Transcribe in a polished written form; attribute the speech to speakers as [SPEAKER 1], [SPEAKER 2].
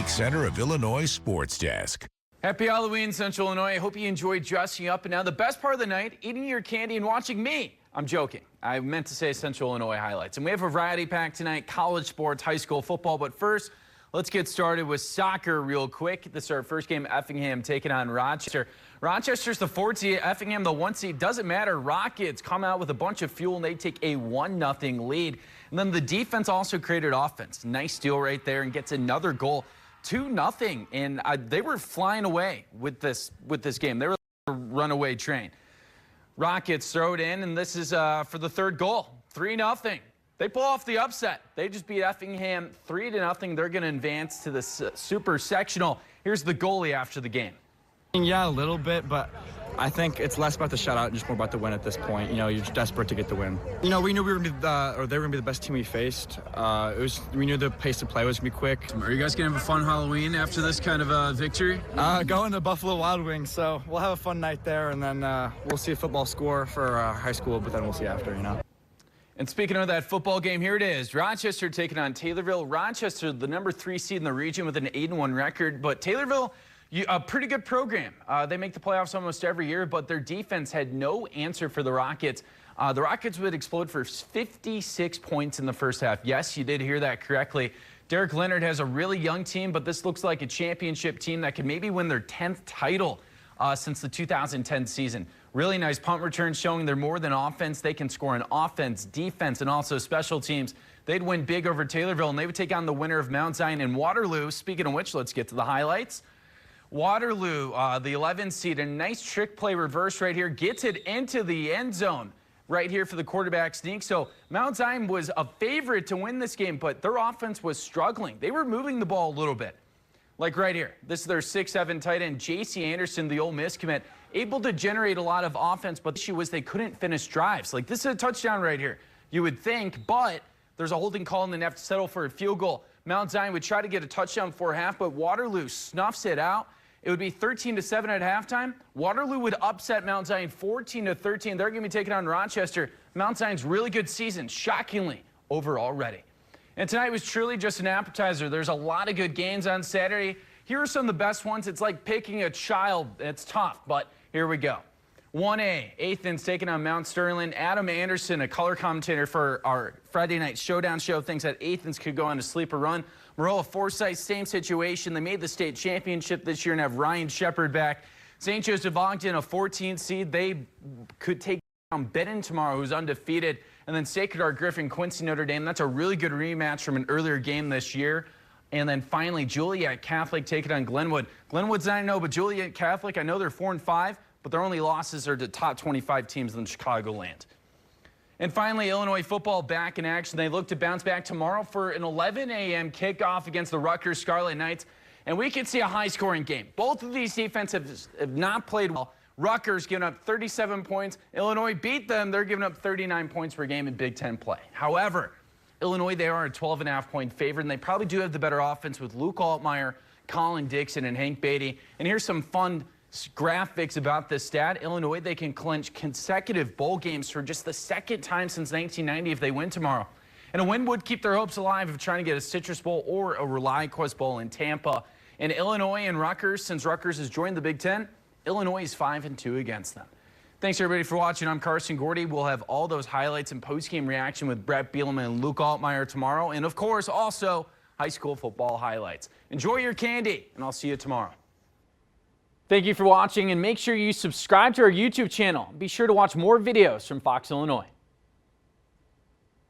[SPEAKER 1] Civic Center of Illinois Sports Desk.
[SPEAKER 2] Happy Halloween, Central Illinois. I hope you enjoyed dressing up. And now the best part of the night, eating your candy and watching me. I'm joking. I meant to say Central Illinois highlights. And we have a variety pack tonight, college sports, high school football. But first, let's get started with soccer real quick. This is our first game, Effingham taking on Rochester. Rochester's the 4th seed, Effingham the 1 seed. Doesn't matter. Rockets come out with a bunch of fuel, and they take a 1-0 lead. And then the defense also created offense. Nice steal right there and gets another goal. 2-0, and they were flying away with this game. They were a runaway train. Rockets throw it in, and this is for the third goal. 3-0. They pull off the upset. They just beat Effingham 3-0. They're going to advance to the super sectional. Here's the goalie after the game.
[SPEAKER 3] Yeah, a little bit, but I think it's less about the shutout and just more about the win at this point. You know, you're just desperate to get the win. You know, we knew we were going to be they were going to be the best team we faced. We knew the pace of play was going to be quick.
[SPEAKER 2] Are you guys going to have a fun Halloween after this kind of victory?
[SPEAKER 3] Going to Buffalo Wild Wings, so we'll have a fun night there, and then we'll see a football score for high school, but then we'll see after, you know.
[SPEAKER 2] And speaking of that football game, here it is. Rochester taking on Taylorville. Rochester, the number 3 seed in the region with an 8-1 record, but Taylorville, a pretty good program. They make the playoffs almost every year, but their defense had no answer for the Rockets. The Rockets would explode for 56 points in the first half. Yes, you did hear that correctly. Derek Leonard has a really young team, but this looks like a championship team that could maybe win their 10th title since the 2010 season. Really nice punt returns showing they're more than offense. They can score on offense, defense, and also special teams. They'd win big over Taylorville, and they would take on the winner of Mount Zion and Waterloo. Speaking of which, let's get to the highlights. Waterloo, the 11th seed, a nice trick play reverse right here, gets it into the end zone right here for the quarterback sneak. So Mount Zion was a favorite to win this game, but their offense was struggling. They were moving the ball a little bit. Like right here, this is their 6'7" tight end, J.C. Anderson, the Ole Miss commit, able to generate a lot of offense, but the issue was they couldn't finish drives. Like, this is a touchdown right here, you would think, but there's a holding call and they have to settle for a field goal. Mount Zion would try to get a touchdown before half, but Waterloo snuffs it out. It would be 13-7 at halftime. Waterloo would upset Mount Zion 14-13. They're going to be taking on Rochester. Mount Zion's really good season, shockingly, over already. And tonight was truly just an appetizer. There's a lot of good games on Saturday. Here are some of the best ones. It's like picking a child. It's tough, but here we go. 1A, Athens taking on Mount Sterling. Adam Anderson, a color commentator for our Friday night showdown show, thinks that Athens could go on a sleeper run. Maroa Forsyth, same situation. They made the state championship this year and have Ryan Shepard back. St. Joseph Ogden, a 14th seed. They could take down Benton tomorrow, who's undefeated. And then Sacred Heart Griffin, Quincy Notre Dame. That's a really good rematch from an earlier game this year. And then finally, Juliet Catholic taking on Glenwood. Glenwood's 9-0, but Juliet Catholic, I know they're 4-5, but their only losses are to top 25 teams in Chicagoland. And finally, Illinois football back in action. They look to bounce back tomorrow for an 11 a.m. kickoff against the Rutgers Scarlet Knights. And we could see a high-scoring game. Both of these defenses have not played well. Rutgers giving up 37 points. Illinois beat them. They're giving up 39 points per game in Big Ten play. However, Illinois, they are a 12.5-point favorite, and they probably do have the better offense with Luke Altmaier, Colin Dixon, and Hank Beatty. And here's some fun graphics about this stat. Illinois, they can clinch consecutive bowl games for just the second time since 1990 if they win tomorrow. And a win would keep their hopes alive of trying to get a Citrus Bowl or a ReliQuest Bowl in Tampa. And Illinois and Rutgers, since Rutgers has joined the Big Ten, Illinois is 5-2 against them. Thanks, everybody, for watching. I'm Carson Gordy. We'll have all those highlights and post-game reaction with Brett Bielema and Luke Altmaier tomorrow. And, of course, also high school football highlights. Enjoy your candy, and I'll see you tomorrow. Thank you for watching, and make sure you subscribe to our YouTube channel. Be sure to watch more videos from Fox Illinois.